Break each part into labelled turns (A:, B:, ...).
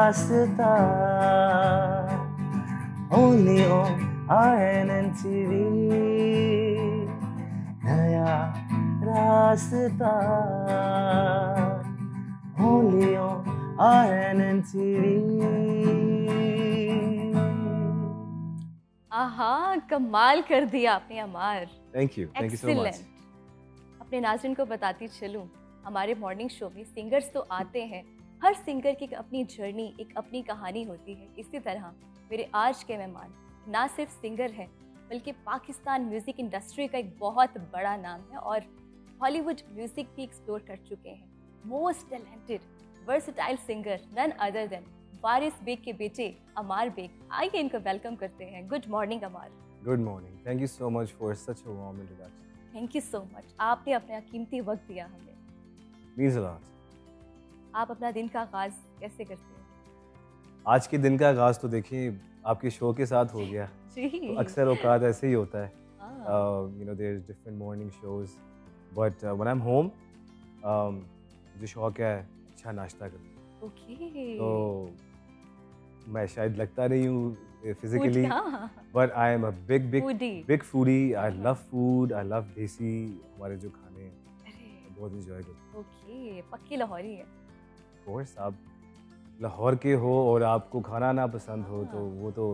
A: रास्ता only on RNN TV नया रास्ता only on RNN TV।
B: आहा, कमाल कर दिया आपने Ammar.
A: Thank you so much.
B: अपने नाज़रीन को बताती चलूं, हमारे मॉर्निंग शो में सिंगर्स तो आते हैं, हर सिंगर की एक अपनी जर्नी, एक अपनी कहानी होती है। इसी तरह मेरे आज के मेहमान ना सिर्फ सिंगर हैं, बल्कि पाकिस्तान म्यूज़िक इंडस्ट्री का एक बहुत बड़ा नाम है और हॉलीवुड म्यूज़िक भी एक्सप्लोर कर चुके हैं। Most talented versatile singer none other than Waris Baig के बेटे अमार बेग। आइए इनको वेलकम करते हैं। Good morning Ammar.
A: Good morning, thank you so much for such a warm introduction.
B: Thank you so much, आपने अपना कीमती वक्त दिया हमें।
A: Means a lot.
B: आप अपना दिन का आगाज़ कैसे करते हैं?
A: आज के दिन का आगाज़ तो देखिए आपके शो के साथ हो गया।
B: जी।
A: तो अक्सर औकात ऐसे ही होता है। You know there is different morning shows, but when I am home मुझे शौक है अच्छा नाश्ता करने।
B: ओके।
A: तो मैं शायद लगता नहीं हूँ physically, but I am a big foodie. I love food, I love देसी हमारे जो खाने हैं बहुत इंजॉय करते हैं।
B: ओके, पक्की लाहौरी है।
A: ऑफ कोर्स, आप लाहौर के हो और आपको खाना ना पसंद हो तो वो तो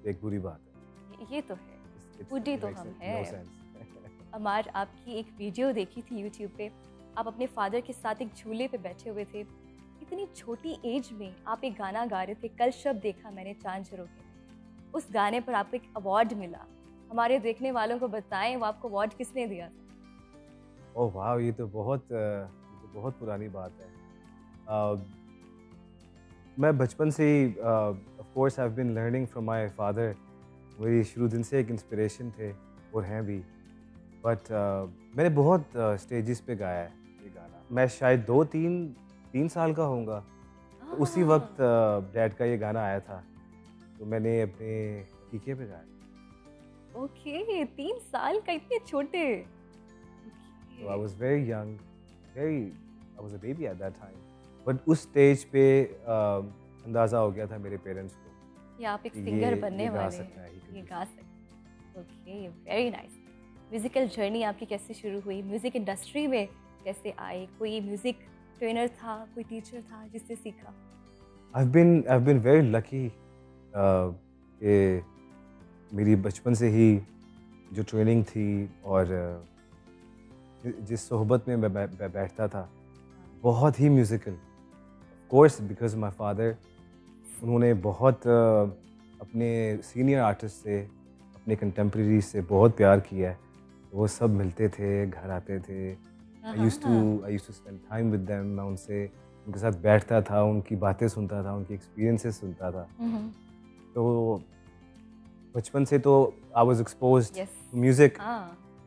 A: एक बुरी बात है।
B: ये तो है, फूडी तो हम हैं। अमार, आपकी एक वीडियो देखी थी यूट्यूब पे, आप अपने फादर के साथ एक झूले पे बैठे हुए थे। इतनी छोटी एज में आप एक गाना गा रहे थे, कल शब देखा मैंने चांद झरोखे। उस गाने पर आपको एक अवार्ड मिला। हमारे देखने वालों को बताएं वो आपको अवार्ड किसने दिया?
A: ओह वाह, ये तो बहुत पुरानी बात है। मैं बचपन से ही of course I have been learning from my father. मेरी शुरू दिन से एक इंस्पिरेशन थे और हैं भी। बट मैंने बहुत स्टेजेस पे गाया है ये गाना। मैं शायद 2-3 साल का होऊंगा, तो उसी वक्त डैड का ये गाना आया था, तो मैंने अपने टीके पे गाया।
B: ओके, 3 साल का, इतने छोटे।
A: So I was very young, I was a baby at that time. But उस स्टेज पे अंदाज़ा हो गया था मेरे पेरेंट्स को
B: या आप एक सिंगर बनने वाले
A: गा
B: हैं,
A: सकता है,
B: ये गा सकते। Okay, very nice. Musical journey आपकी कैसे शुरू हुई? म्यूज़िक इंडस्ट्री में कैसे आए? कोई म्यूज़िक ट्रेनर था, कोई टीचर था जिससे सीखा?
A: I've been very lucky कि मेरी बचपन से ही जो ट्रेनिंग थी और जिस सोहबत में मैं बैठता था बहुत ही musical. Of course because my father, उन्होंने बहुत अपने सीनियर आर्टिस्ट से, अपने कंटेम्प्रेरी से बहुत प्यार किया है। वो सब मिलते थे, घर आते थे। I used to spend time with them. मैं उनके साथ बैठता था, उनकी बातें सुनता था, उनकी एक्सपीरियंसेस सुनता था। तो बचपन से तो I was exposed to music.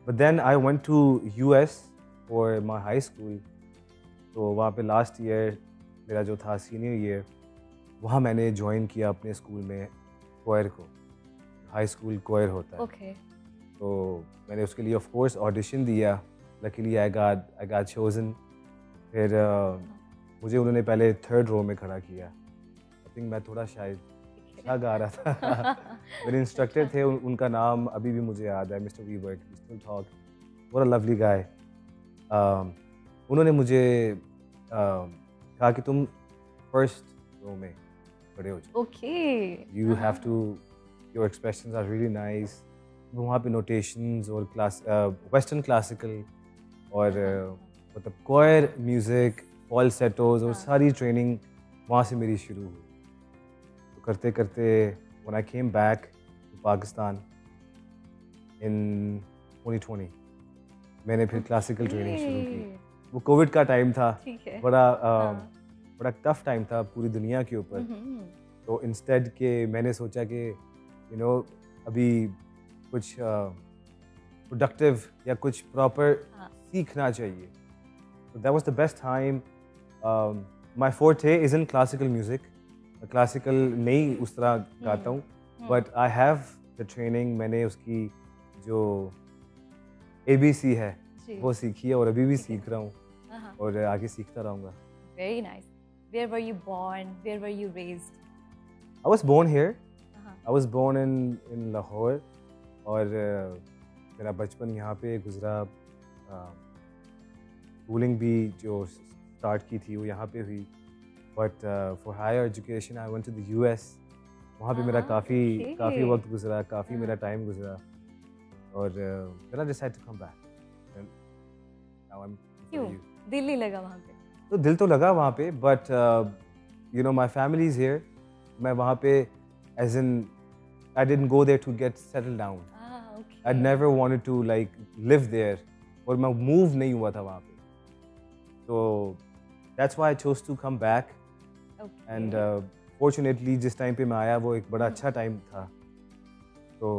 A: But then I went to US for my high school. तो वहाँ पे लास्ट ईयर मेरा जो था सीनियर ईयर, वहाँ मैंने ज्वाइन किया अपने स्कूल में कोयर को। हाई स्कूल कोयर होता है।
B: Okay.
A: तो मैंने उसके लिए ऑफ कोर्स ऑडिशन दिया। Luckily I got chosen. फिर मुझे उन्होंने पहले 3rd रो में खड़ा किया। आई थिंक मैं थोड़ा शायद अच्छा गा रहा था। मेरे इंस्ट्रक्टर थे, उनका नाम अभी भी मुझे याद है, mister Weavert. We still talk. What a lovely guy. उन्होंने मुझे कहा कि तुम 1st रो में खड़े हो जाओ।
B: Okay.
A: You have to, your expressions are really nice. वहाँ पे नोटेशंस और वेस्टर्न क्लासिकल और मतलब कोयर म्यूज़िक, फॉल्सेटोज और सारी ट्रेनिंग वहाँ से मेरी शुरू हुई। तो करते करते when I came back to Pakistan in 2020, मैंने फिर क्लासिकल ट्रेनिंग शुरू की। वो कोविड का टाइम था, बड़ा टफ टाइम था पूरी दुनिया के ऊपर। तो इंस्टेड के मैंने सोचा कि यू नो अभी कुछ प्रोडक्टिव या कुछ प्रॉपर सीखना चाहिए। That was the best time. My forte is in classical music. Classical नहीं उस तरह गाता हूँ, but I have the training. मैंने उसकी जो ABC है वो सीखी है और अभी भी सीख रहा हूँ और आगे सीखता रहूँगा।
B: Very nice. Where were you born? Where were you raised?
A: I was born here.
B: हाँ,
A: I was born in Lahore और मेरा बचपन यहाँ पे गुजरा। स्कूलिंग भी जो स्टार्ट की थी वो यहाँ पे हुई, but for higher education I went to the US। वहाँ पे मेरा काफ़ी
B: okay.
A: वक्त गुजरा, काफ़ी
B: हाँ।
A: मेरा टाइम गुजरा और then I decided to come back and now I'm
B: क्यों?
A: with you।
B: दिल नहीं लगा वहाँ पे?
A: तो दिल तो लगा वहाँ पे, but you know my family is here. मैं वहाँ पे as in I didn't go there to get settle down.
B: okay.
A: I never wanted to like live there और मैं मूव नहीं हुआ था वहाँ पे। तो that's why I chose to come back
B: Okay.
A: And fortunately जिस टाइम पे मैं आया वो एक बड़ा अच्छा टाइम था। तो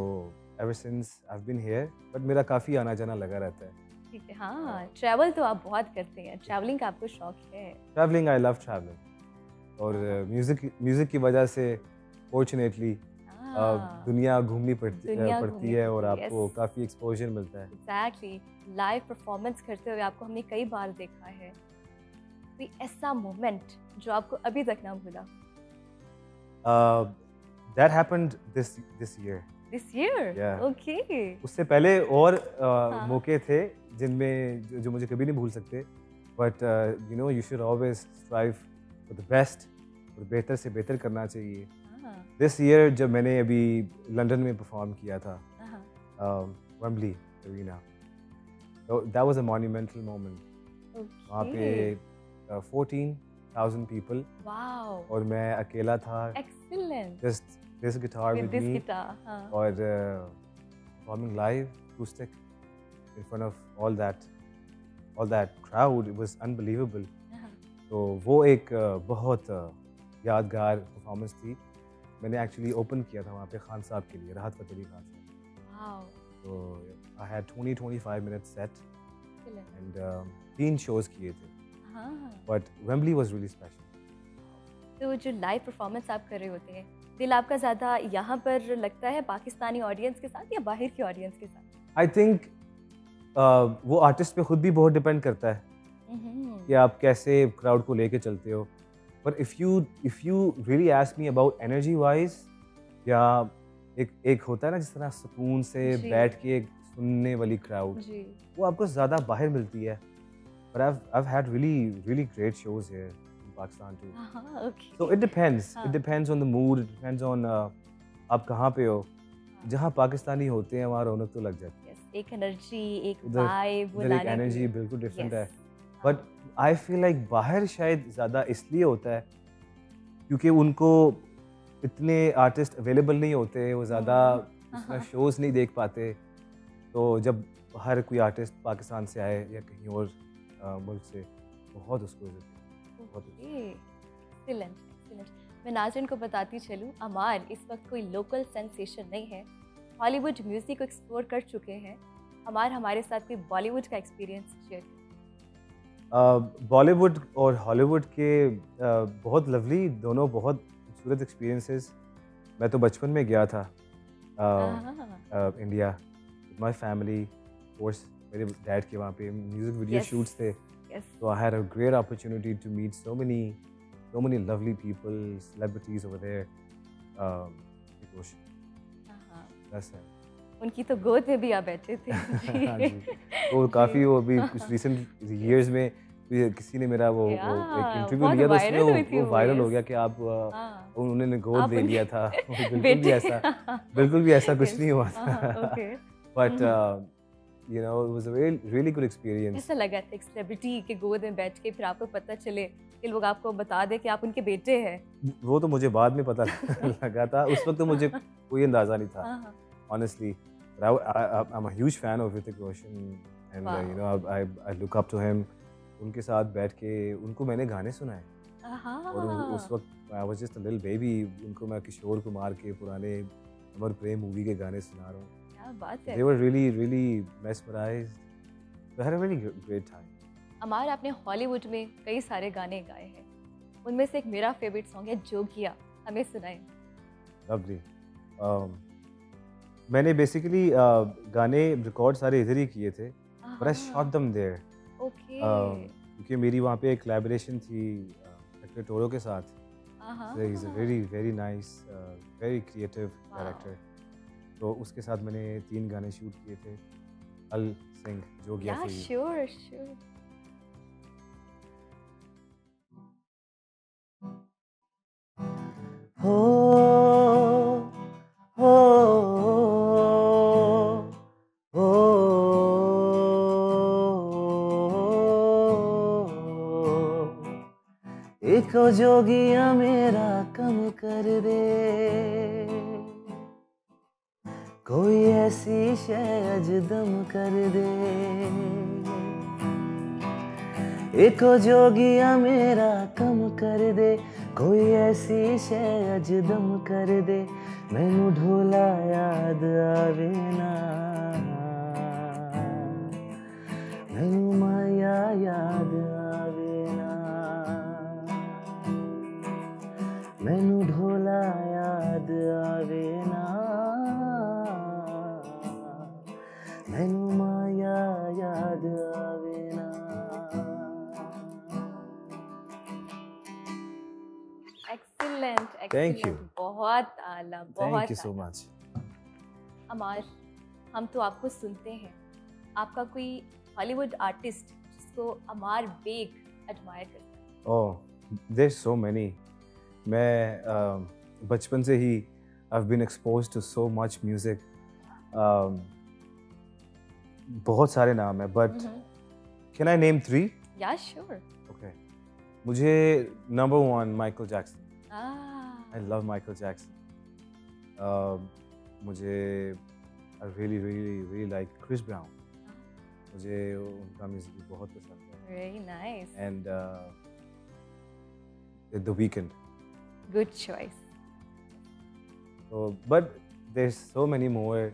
A: ever since I have been here, but मेरा काफ़ी आना जाना लगा रहता है।
B: ठीक है, हाँ, ट्रैवल तो आप बहुत करते हैं, ट्रैवलिंग का आपको शौक है।
A: ट्रैवलिंग, आई लव ट्रैवलिंग और म्यूज़िक की वजह से फॉर्चुनेटली
B: हाँ,
A: दुनिया घूमनी
B: दुनिया
A: पड़ती
B: घूमनी
A: है और
B: पड़ती है,
A: आपको
B: yes.
A: काफ़ी एक्सपोजर मिलता है।
B: एग्जैक्टली। लाइव परफॉर्मेंस करते हुए आपको हमने कई बार देखा है। कोई ऐसा मोमेंट जो आपको अभी तक ना भूला?
A: That happened this year.
B: This year?
A: Yeah.
B: Okay.
A: उससे पहले और
B: हाँ।
A: मौके थे जिनमें जो मुझे कभी नहीं भूल सकते, but you no you should always strive for the best और बेहतर से बेहतर करना चाहिए।
B: हाँ,
A: दिस ईयर जब मैंने अभी लंदन में परफॉर्म किया था
B: हाँ,
A: वेम्बली अरीना, तो that was a monumental moment. वहाँ पे 14,000 पीपल
B: वाओ,
A: और मैं अकेला था,
B: excellent,
A: just this guitar
B: with
A: with
B: this
A: me
B: guitar, हाँ,
A: और performing live acoustic in front of all that crowd, it was unbelievable।
B: हाँ,
A: तो वो एक बहुत यादगार परफॉर्मेंस थी। मैंने एक्चुअली ओपन किया था वहाँ पे खान साहब के लिए, राहत फ़तेह अली खान साहब।
B: वाओ,
A: तो I had 20-25 minutes set
B: excellent,
A: and 3 shows किए थे,
B: हाँ।
A: But Wembley was really special.
B: तो जो लाइव परफॉर्मेंस आप कर रहे होते हैं, दिल आपका ज़्यादा यहाँ पर लगता है पाकिस्तानी ऑडियंस के साथ या बाहर की ऑडियंस के साथ?
A: आई थिंक वो आर्टिस्ट पे खुद भी बहुत डिपेंड करता है कि आप कैसे क्राउड को लेके चलते हो। पर if you really ask me about energy wise, या एक होता है ना जिस तरह सुकून से
B: जी।
A: बैठ के सुनने वाली क्राउड,
B: जी,
A: वो आपको ज़्यादा बाहर मिलती है। पर I've had really great shows here in Pakistan too।
B: हाँ, ओके।
A: So it depends.
B: हाँ।
A: It depends on the mood. It depends on आप कहाँ पे हो। जहाँ पाकिस्तानी होते हैं वहाँ रौनक तो लग जाती है।
B: Yes, एक एनर्जी, एक
A: उधर
B: वाइब वो
A: उधर एक
B: लाने के
A: एनर्जी
B: लिए।
A: बिल्कुल डिफरेंट
B: Yes,
A: है।
B: हाँ,
A: बट आई फील लाइक बाहर शायद ज़्यादा इसलिए होता है क्योंकि उनको इतने आर्टिस्ट अवेलेबल नहीं होते, वो ज़्यादा इस तरह शोज़ नहीं देख पाते। तो जब हर कोई आर्टिस्ट पाकिस्तान से आए या कहीं और मुल्क से, बहुत उसको इज्जत है, बहुत इज्जत।
B: Okay, excellent, excellent. मैं नाज़रीन को बताती चलूँ, अमार इस वक्त कोई लोकल सेंसेशन नहीं है, हॉलीवुड म्यूज़िक को एक्सप्लोर कर चुके हैं। अमार हमारे साथ कोई बॉलीवुड का एक्सपीरियंस शेयर करें।
A: बॉलीवुड और हॉलीवुड के बहुत लवली, दोनों बहुत खूबसूरत एक्सपीरियंसेस। मैं तो बचपन में गया था
B: हाँ,
A: India with my family. Course मेरे डैड के वहाँ पे म्यूजिक वीडियो
B: Yes.
A: शूट्स थे,
B: yes,
A: so I had a great opportunity to meet so many lovely people, celebrities over there। Hrithik Roshan,
B: हाँ,
A: that's it।
B: उनकी तो गोद में भी आप बैठे थे।
A: हाँ जी, वो काफ़ी, वो अभी कुछ रिसेंट ईयर्स में किसी ने मेरा वो एक
B: Yeah,
A: इंटरव्यू
B: बहुत
A: लिया तो
B: viral हुई थी
A: उसमें वो
B: वो,
A: वायरल हो
B: yes.
A: गया कि आप
B: हाँ,
A: उन्होंने गोद
B: आप
A: ले लिया
B: उनके
A: था। बिल्कुल भी
B: बेटे।
A: ऐसा बिल्कुल भी ऐसा कुछ
B: Yes.
A: नहीं हुआ
B: हाँ,
A: था।
B: okay.
A: But you no it was a really good experience.
B: कैसा लगा था एक सेलिब्रिटी के गोद में बैठ के, फिर आपको पता चले कि लोग आपको बता दे कि आप उनके बेटे हैं?
A: वो तो मुझे बाद में पता लगा था, उस वक्त तो मुझे कोई अंदाजा नहीं था
B: हाँ, हाँ,
A: honestly। But I'm a huge fan of Hrithik Roshan and
B: Wow.
A: you know I look up to him। उनके साथ बैठ के उनको मैंने गाने सुनाए और उस
B: हाँ,
A: वक्त I was just a little baby। उनको मैं किशोर कुमार के पुराने अमर प्रेम मूवी के गाने सुना रहा हूँ।
B: क्या बात है।
A: They were really mesmerized। So I had a really great time।
B: अमार, आपने हॉलीवुड में कई सारे गाने गाए हैं, उनमें से एक मेरा फेवरेट सॉन्ग है जोगिया, हमें सुनाए।
A: Lovely। मैंने बेसिकली गाने रिकॉर्ड सारे इधर ही किए थे, but I shot them there।
B: Okay,
A: क्योंकि मेरी वहाँ पे एक कोलैबोरेशन थी एक्टर टोरो के साथ। He's a very nice, very creative director. तो उसके साथ मैंने 3 गाने शूट किए थे. I'll sing Jogiya for you.
B: Sure.
A: हो हो हो एक जोगिया मेरा कम कर दे, कोई ऐसी शय दम कर दे. एक जोगिया मेरा कम कर दे, कोई ऐसी शय दम कर दे. मैनू ढोला याद आवे ना, मैनू माया याद आवे ना, मैनू ढोला याद आवे ना, मैनू माया याद आवे ना.
B: Excellent. बहुत आला, बहुत.
A: Thank you so much.
B: अमार, हम तो आपको सुनते हैं. आपका कोई हॉलीवुड आर्टिस्ट जिसको अमार बेग एडमायर करता है?
A: Oh, there's so many. मैं बचपन से ही I've been exposed to so much music. बहुत सारे नाम हैं, but can I name 3?
B: Yeah, sure.
A: Okay. मुझे number 1 Michael Jackson. I love Michael Jackson. मुझे I really like Chris Brown. मुझे उनका म्यूजिक भी बहुत पसंद है.
B: Very nice.
A: And The Weeknd.
B: Good choice.
A: So, but there's so many more.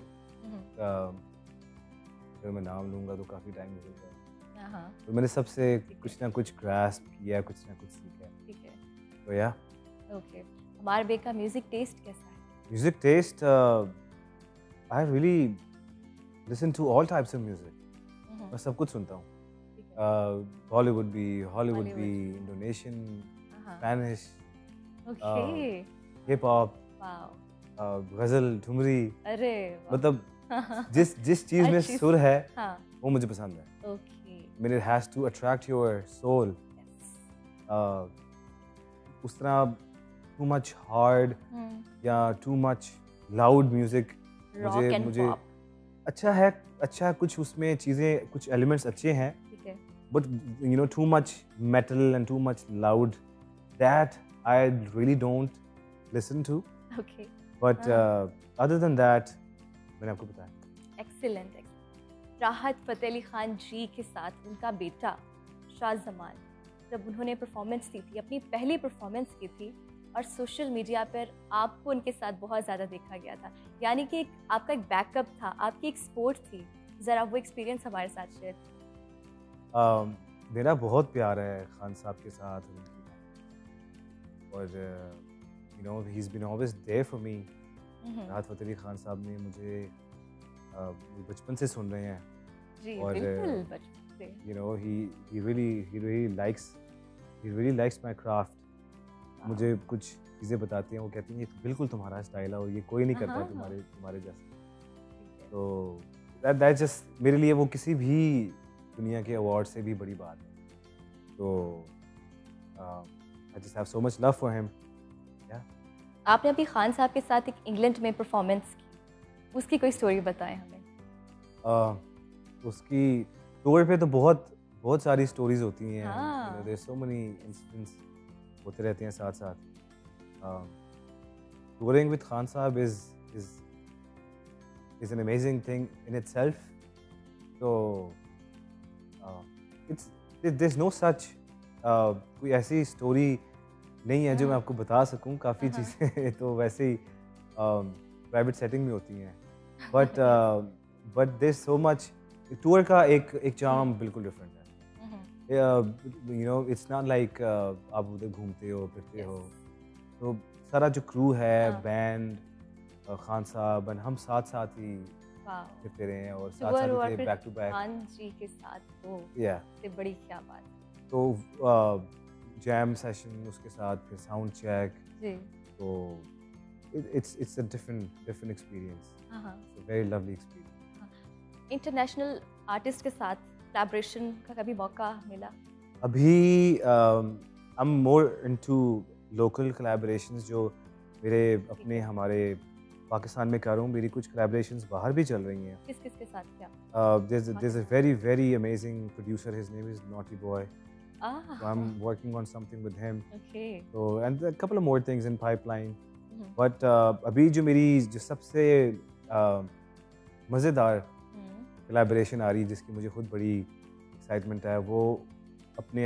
A: अगर मैं नाम लूँगा तो काफ़ी टाइम लगेगा. तो मैंने सबसे कुछ ना कुछ ग्रास्प किया, कुछ ना कुछ सीखा.
B: ठीक है.
A: तो या.
B: Okay. अमार बेग का म्यूजिक टेस्ट कैसा है?
A: Music taste, I really listen to all types of music. मैं सब कुछ सुनता हूँ. Bollywood भी, Indonesian, Spanish, hip hop, गजल, ठुमरी.
B: अरे
A: मतलब जिस चीज में सुर है वो मुझे पसंद है.
B: Okay.
A: I mean, it has to attract your soul. उस तरह too much hard या too much loud music मुझे अच्छा है कुछ उसमें चीज़ें कुछ elements अच्छे हैं, but you know too much metal and too much loud, that I really don't listen to.
B: Okay.
A: But other than that मैंने आपको बताया.
B: Excellent. राहत फ़तेह अली खान जी के साथ उनका बेटा शाहजमान, जब उन्होंने परफॉर्मेंस दी थी, अपनी पहली परफॉर्मेंस की थी, और सोशल मीडिया पर आपको उनके साथ बहुत ज़्यादा देखा गया था. यानी कि आपका एक बैकअप था, आपकी एक सपोर्ट थी. ज़रा वो एक्सपीरियंस हमारे साथ शेयर कीजिए.
A: मेरा बहुत प्यार है खान साहब के साथ, और you know he's been always there for me. राहत फ़तेह अली खान साहब ने मुझे बचपन से सुन रहे हैं.
B: जी,
A: और
B: बिल्कुल बचपन से.
A: you know he really likes my craft. मुझे कुछ चीज़ें बताती हैं, वो कहती हैं ये बिल्कुल तुम्हारा स्टाइल है और ये कोई नहीं करता तुम्हारे जैसा. तो that just मेरे लिए वो किसी भी दुनिया के अवार्ड से भी बड़ी बात है. तो I just have so much love for him. Yeah.
B: आपने अभी खान साहब के साथ एक इंग्लैंड में परफॉर्मेंस की, उसकी कोई स्टोरी बताएं हमें.
A: उसकी टूर पे तो बहुत सारी स्टोरीज होती हैं. you know, there's so many incidents होते रहते हैं साथ साथ. Touring with Khan Sahab is an amazing thing in itself. So there's no such कोई ऐसी स्टोरी नहीं है जो मैं आपको बता सकूं. काफ़ी चीज़ें तो वैसे ही प्राइवेट सेटिंग में होती हैं. But there's so much. Tour का एक चार्म बिल्कुल डिफरेंट है. You know, it's not like आप उधर घूमते हो फिरते हो. तो सारा जो क्रू है, बैंड, खान साहब, हम साथ ही फिरते रहे हैं और साथ ही थे बैक टू बैक.
B: खान जी के साथ तो
A: या
B: बड़ी क्या बात.
A: तो जैम सेशन उसके साथ, फिर साउंड चेक,
B: जी।
A: तो it's a different experience.
B: हाँ, हाँ।
A: It's a very lovely experience.
B: International artist के साथ कोलैबोरेशन का कभी मौका मिला?
A: अभी I'm more into local collaborations जो मेरे अपने हमारे पाकिस्तान में कर रहा हूँ. मेरी कुछ collaborations बाहर भी चल रही हैं.
B: किस-किस के साथ क्या?
A: There's a very amazing producer. His name is Naughty Boy. So I'm
B: Ah,
A: working on something with him.
B: okay.
A: So and a couple of more things in pipeline.
B: Mhm.
A: But अभी जो मेरी जो सबसे मज़ेदार
B: हम्म,
A: collaboration आ रही है जिसकी मुझे खुद बड़ी excitement है वो अपने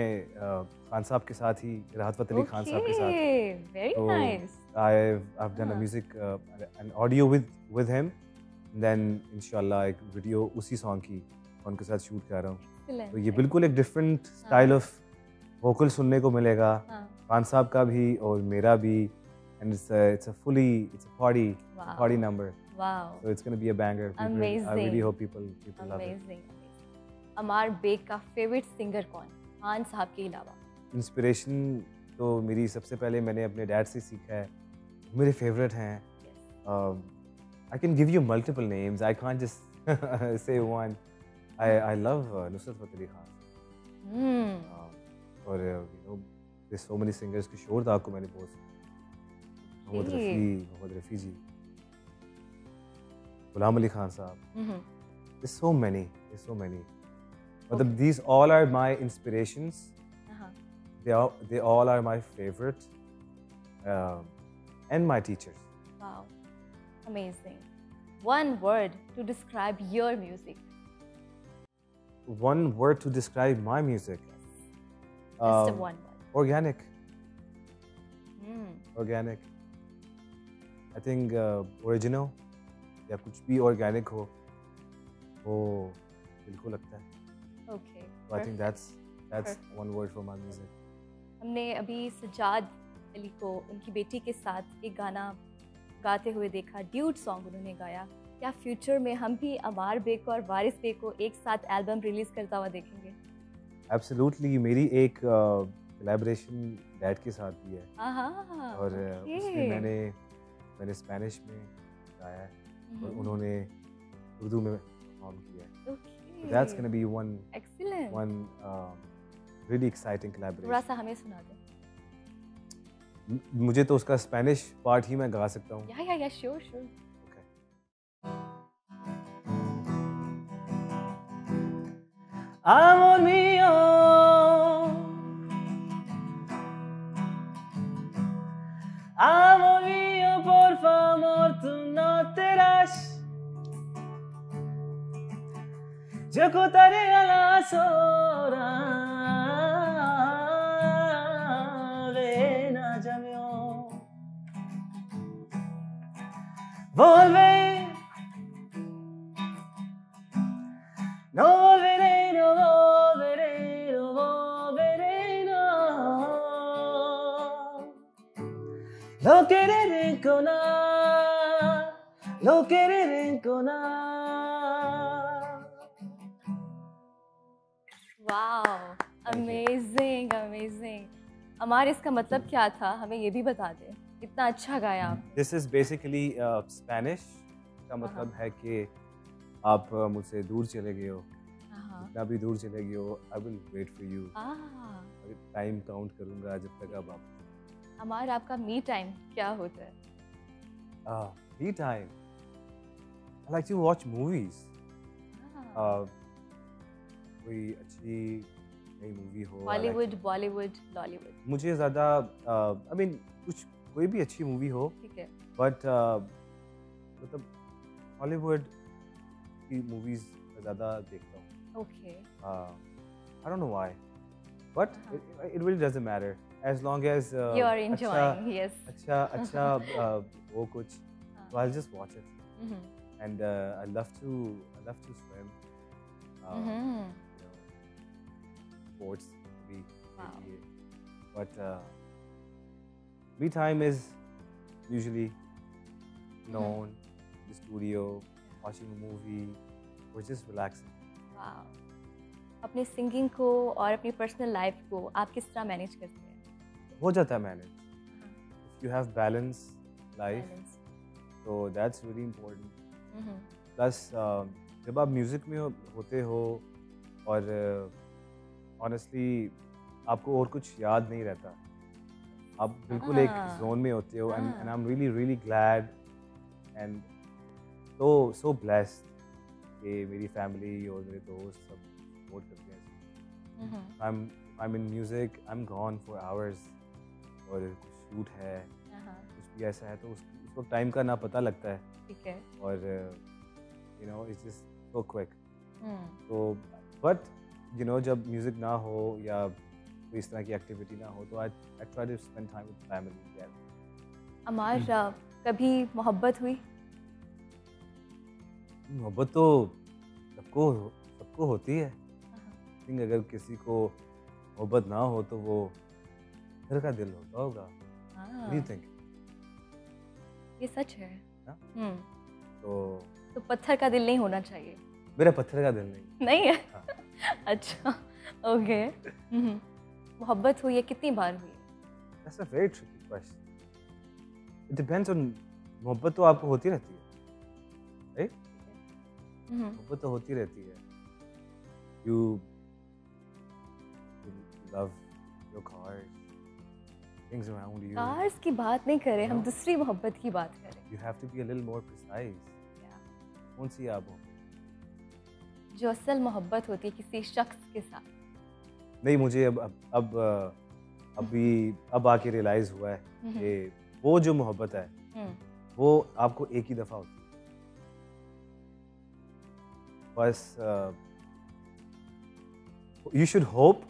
A: खान साहब के साथ ही राहत फ़तेह अली खान साहब के साथ.
B: Okay, very
A: So
B: nice.
A: I've done a
B: हाँ.
A: music an audio with him. And then इंशाल्लाह एक वीडियो उसी सॉन्ग की उनके साथ शूट कर रहा हूँ.
B: Excellent.
A: तो ये बिल्कुल एक डिफरेंट स्टाइल ऑफ वोकल सुनने को मिलेगा
B: हाँ.
A: खान साहब का भी और मेरा भी. And it's a
B: Wow.
A: party number.
B: Wow.
A: So it's going to be a banger. I really
B: Amazing.
A: hope people love it.
B: Amazing. Amar Beg का फेवरेट सिंगर कौन? खान साहब के अलावा.
A: इंस्पिरेशन तो मेरी सबसे पहले मैंने अपने डैड से सीखा है. मेरे फेवरेट हैं.
B: Yes.
A: I can give you multiple names. I can't just say one. I love Nusrat Fateh Ali Khan.
B: Hmm.
A: और there's so many singers. किशोर दा को मैंने बहुत सुना. मोहम्मद रफ़ी जी, गुलाम अली खान साहब.
B: Mhm.
A: There's so many. But these all are my inspirations.
B: Uh-huh.
A: They all are my favorite, and my teachers.
B: Wow. Amazing. One word to describe your music.
A: One word to describe my music.
B: Just one word.
A: Organic.
B: Hmm.
A: Organic. I think original या कुछ भी organic हो वो बिल्कुल लगता है.
B: Okay.
A: So I think that's
B: Perfect.
A: one word for my music.
B: हमने अभी सज्जाद अली को उनकी बेटी के साथ एक गाना गाते हुए देखा. ड्यूट सॉन्ग उन्होंने गाया. क्या फ्यूचर में हम भी अमार बेग को और वारिस बेग को एक साथ एल्बम रिलीज करता हुआ देखेंगे?
A: Absolutely. मेरी एक collaboration डैड के साथ भी है.
B: हाँ.
A: और उसमें मैंने स्पेनिश में गाया है और उन्होंने उर्दू में परफॉर्म किया है.
B: Okay.
A: So that's going to be one
B: Excellent.
A: really exciting collaboration.
B: थोड़ा सा हमें सुना दे.
A: मुझे तो उसका स्पेनिश पार्ट ही मैं गा सकता हूँ.
B: या sure.
A: Okay. Amor mío, amor mío, por favor, tú no te irás. Yo contaré a las horas, ven a llamear. Volver, no volveré, no volveré, no volveré, no. Lo querré enconar.
B: Wow. Amazing. Ammar इसका मतलब क्या था हमें ये भी बता दे. इतना अच्छा गाया आप.
A: This is basically Spanish का मतलब है कि आप मुझसे दूर चले गए हो. जितना भी दूर चले गए हो, I will wait for you. Time count करूँगा जब तक आप.
B: अमार आपका मी टाइम क्या होता है?
A: Me time. I like to watch movies. कोई अच्छी नई मूवी हो.
B: हॉलीवुड, बॉलीवुड, लॉलीवुड.
A: मुझे ज़्यादा I mean कुछ कोई भी अच्छी मूवी हो.
B: ठीक है.
A: बट मतलब हॉलीवुड की मूवीज ज़्यादा देखता हूँ.
B: Okay.
A: I don't know why, but it really doesn't matter as long as
B: You are enjoying. Yes.
A: अच्छा वो कुछ. So I'll just watch it. And I love to swim. You know, sports भी.
B: Wow.
A: But me time is usually known in the studio, watching a movie, or just relaxing.
B: Wow. अपने singing को और अपनी personal life को आप किस तरह manage करते हैं?
A: हो जाता है manage. If you have balance life,
B: Balance.
A: so that's really important.
B: Hmm,
A: plus जब आप म्यूज़िक में होते हो और ऑनेस्टली आपको और कुछ याद नहीं रहता, आप बिल्कुल एक
B: हाँ,
A: जोन में होते हो. एंड
B: हाँ.
A: I am really really glad and so blessed कि मेरी फैमिली और मेरे दोस्त सब सपोर्ट करते हैं.
B: Hmm,
A: I am in music, I am gone for hours. और कुछ शूट है,
B: हाँ,
A: कुछ भी ऐसा है तो उस वक्त टाइम का ना पता लगता है.
B: ठीक है.
A: और you know it's just so quick.
B: Hmm,
A: तो बट यू नो जब म्यूज़िक ना हो या कोई इस तरह की एक्टिविटी ना हो तो I try to spend time with family.
B: Ammar, कभी मोहब्बत हुई?
A: मोहब्बत तो सबको सबको होती है. आई थिंक अगर किसी को मोहब्बत ना हो तो वो घर का दिल होता होगा.
B: हाँ,
A: What do you think?
B: ये सच है.
A: हाँ?
B: तो
A: तो
B: पत्थर का दिल नहीं होना चाहिए.
A: मेरा पत्थर का दिल नहीं.
B: नहीं है?
A: हाँ.
B: अच्छा, ओके. मोहब्बत हुई है, कितनी बार हुई है?
A: That's a very tricky question. It depends on. मोहब्बत तो आपको होती रहती है, राइट? मोहब्बत तो होती रहती है. You love your cars, things around you.
B: Cars की बात नहीं करें, हम
A: No.
B: दूसरी मोहब्बत की बात करें.
A: You have to be a little more precise. कौन सी आप हो?
B: जो असल मोहब्बत होती है किसी शख्स के साथ.
A: नहीं, मुझे अब आके रियलाइज हुआ है कि वो जो मोहब्बत है वो आपको एक ही दफ़ा होती है. बस यू शुड होप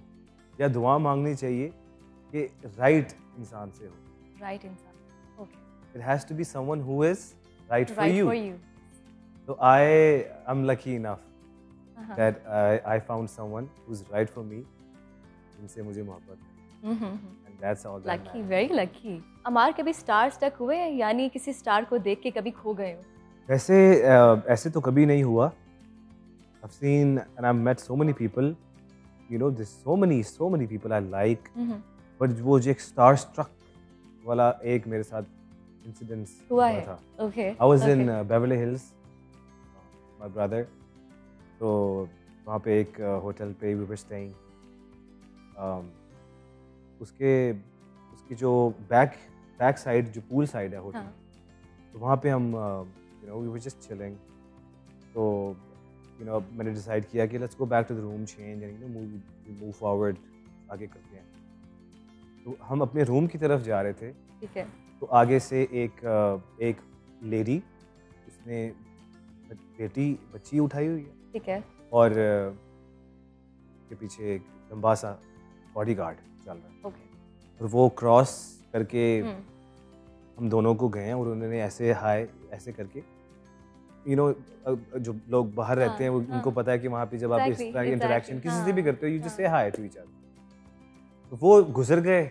A: या दुआ मांगनी चाहिए कि राइट इंसान से हो.
B: राइट इंसान. Okay.
A: It has to be someone who is right for
B: right
A: you.
B: For you.
A: So I am lucky enough that I found someone who's right for me, जिनसे मुझे मोहब्बत है. And that's all that
B: lucky,
A: matters.
B: Very lucky. Ammar, कभी star stuck हुए हैं, यानी किसी star को देख के कभी खो गए हो?
A: ऐसे तो कभी नहीं हुआ. I've seen and I've met so many people. You know, there's so many people I like. But वो जो एक star struck वाला एक मेरे साथ incidents
B: हुआ है.
A: था.
B: Okay.
A: I was in Beverly Hills, my brother. तो वहाँ पे एक होटल पे we were staying. उसकी जो बैक साइड जो पूल साइड है होटल, तो वहाँ पे हम you know we were just chilling. तो you know मैंने डिसाइड किया कि let's go back to the room, change and you know move forward, आगे करते हैं. तो हम अपने रूम की तरफ जा रहे थे.
B: ठीक है.
A: तो आगे से एक लेडी, उसने बच्ची उठाई हुई है
B: ठीक है.
A: और के पीछे एक लंबा सा बॉडीगार्ड चल रहा है.
B: ओके.
A: और वो क्रॉस करके हम दोनों को गए और उन्होंने ऐसे करके यू नो जो लोग बाहर रहते हैं वो उनको पता है कि वहाँ पे जब आप इस तरह की इंटरेक्शन किसी से भी करते हो, you just say hi to each other. तो वो गुजर गए.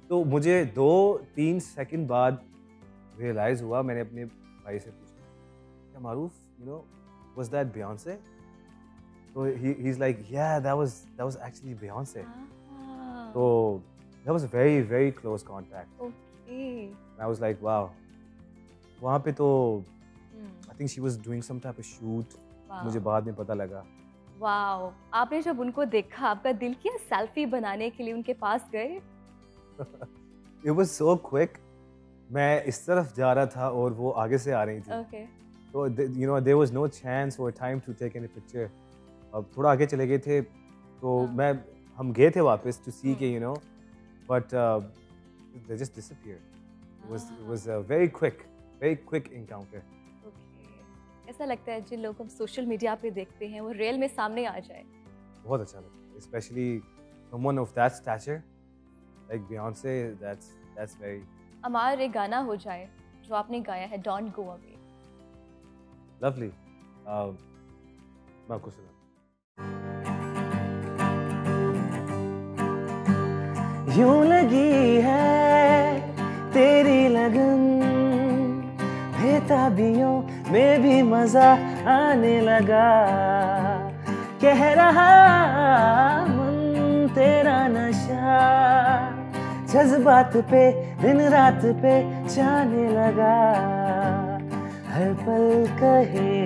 A: तो मुझे 2-3 सेकंड बाद रियलाइज हुआ, मैंने अपने भाई से पूछा, क्या Maroof, you know, was that Beyonce? तो he is like, ya that was actually Beyonce. तो that was very very close contact.
B: Okay.
A: I was like wow. वहाँ पे तो I think she was doing some type of shoot. मुझे बाद में पता लगा.
B: वाओ. आपने जब उनको देखा, आपका दिल किया सेल्फी बनाने के लिए उनके पास गए?
A: It was so quick. मैं इस तरफ जा रहा था और वो आगे से आ रही थी.
B: ओके.
A: तो you know there was no chance or time to take any picture. अब थोड़ा आगे चले गए थे तो हम गए थे वापस to see के you know, but they just disappeared. It was a very quick encounter.
B: Okay. ऐसा लगता है जिन लोगों को हम सोशल मीडिया पे देखते हैं वो रियल में सामने आ जाए.
A: बहुत अच्छा लगता है, especially someone of that stature like Beyonce. That's very.
B: अमार, एक गाना हो जाए जो आपने गाया है, Don't Go Away.
A: Lovely. मैं आपको सुना. यूं लगी है तेरी लगन, बेताबियों में भी मजा आने लगा. कह रहा मन तेरा नशा जज्बात पे दिन रात पे जाने लगा, हर पल कहे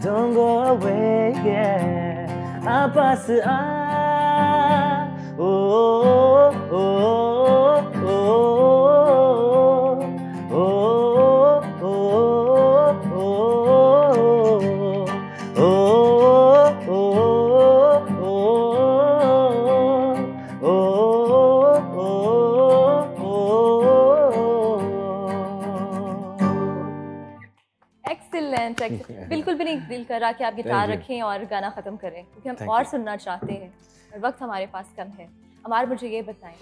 A: don't go away, yeah, आ पास आ, ओ ओ ओ
B: बिल्कुल भी नहीं दिल कर रहा कि आप गिटार रखें और गाना ख़त्म करें, क्योंकि हम और सुनना चाहते हैं और वक्त हमारे पास कम है। अमार, मुझे ये बताएं,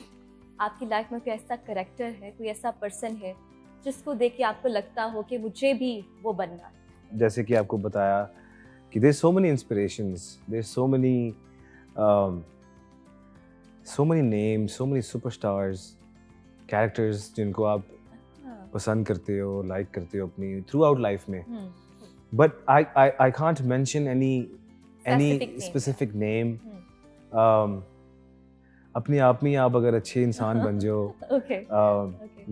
B: आपकी लाइफ में कोई ऐसा करैक्टर है, कोई ऐसा पर्सन है जिसको देख के आपको लगता हो कि मुझे भी वो बनना है?
A: जैसे कि आपको बताया कि there so many inspirations, there so many names, so many superstars, characters जिनको आप पसंद करते हो, लाइक करते हो अपनी थ्रू आउट लाइफ में। But I can't mention any specific name. अपने आप में आप अगर अच्छे इंसान बन जाओ,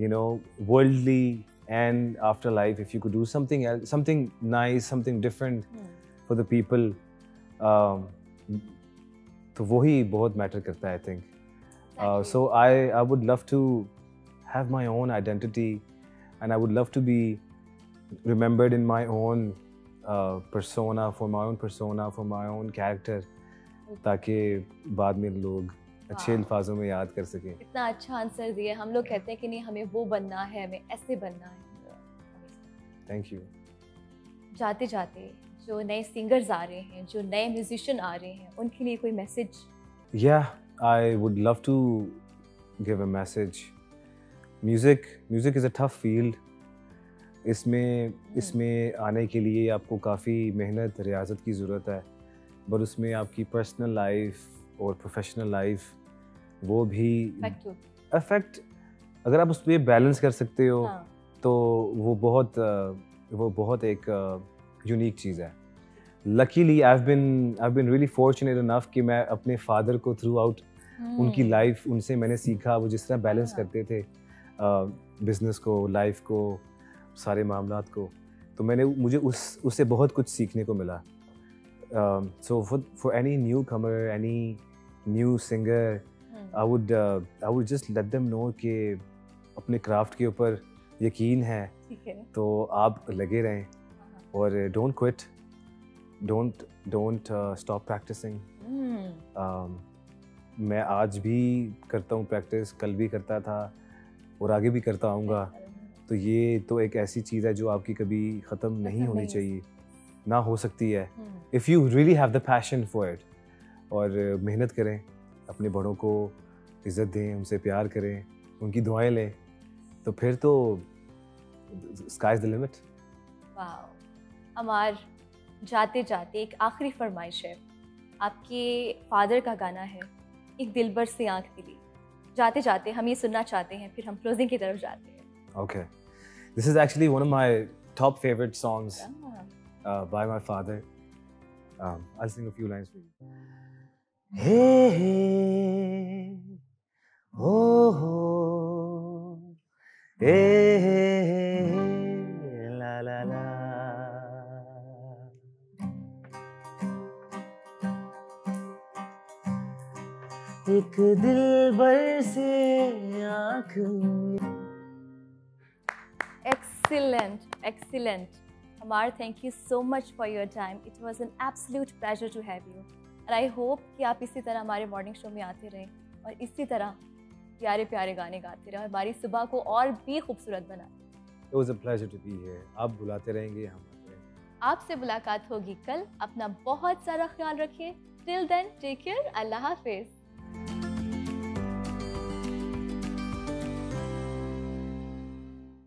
A: you know, worldly and after life, if you could do something else, something nice, something different for the people, तो वही बहुत मैटर करता है, I think. So I would love to have my own identity, and I would love to be remembered in my own persona, for my own character, ताकि बाद में लोग अच्छे अल्फाजों में याद कर सकें।
B: इतना अच्छा आंसर दिया। हम लोग कहते हैं कि नहीं, हमें वो बनना है, हमें ऐसे बनना है।
A: Thank you.
B: जाते जाते जो नए सिंगर्स आ रहे हैं, जो नए म्यूजिशियन आ रहे हैं, उनके लिए कोई message?
A: Yeah, I would love to give a message. Music is a tough field. इसमें आने के लिए आपको काफ़ी मेहनत, रियाजत की ज़रूरत है, पर उसमें आपकी पर्सनल लाइफ और प्रोफेशनल लाइफ वो भी अफेक्ट, अगर आप उस पर बैलेंस कर सकते हो, तो वो बहुत एक यूनिक चीज़ है। Luckily I have been really fortunate enough कि मैं अपने फादर को थ्रू आउट उनकी लाइफ, उनसे मैंने सीखा वो जिस तरह बैलेंस करते थे बिजनेस को, लाइफ को, सारे मामलात को, तो मुझे उससे बहुत कुछ सीखने को मिला। So for any newcomer, any new singer, I would just let them know कि अपने क्राफ्ट के ऊपर यकीन है, तो आप लगे रहें और don't quit, don't stop practising. मैं आज भी करता हूँ प्रैक्टिस, कल भी करता था और आगे भी करता आऊँगा। तो ये तो एक ऐसी चीज़ है जो आपकी कभी ख़त्म नहीं होनी चाहिए, ना हो सकती है। If you really have the passion for it, और मेहनत करें, अपने बड़ों को इज़्ज़त दें, उनसे प्यार करें, उनकी दुआएं लें, तो फिर तो स्काई इज़ द लिमिट।
B: वाह अमार, जाते जाते एक आखिरी फरमाइश है। आपके फादर का गाना है एक दिलबर से आँख मिली। जाते जाते हम ये सुनना चाहते हैं, फिर हम क्लोजिंग की तरफ जाते हैं।
A: Okay. This is actually one of my top favorite songs by my father. I'll sing a few lines for you. Hey, hey, oh, oh, hey, hey, la, la, la. एक दिलबर से आँख में।
B: Excellent. Amar, thank you so much for your time. It was an absolute pleasure to have you. And I hope कि आप इसी तरह हमारे morning show में आते रहें और इसी तरह प्यारे प्यारे गाने गाते रहें और हमारी सुबह को और भी खूबसूरत बनाएं।
A: It was a pleasure to be here. आप बुलाते रहेंगे, हम आते रहेंगे।
B: आपसे मुलाकात होगी कल। अपना बहुत सारा ख्याल रखिए। Till then, take care. अल्लाह हाफिज।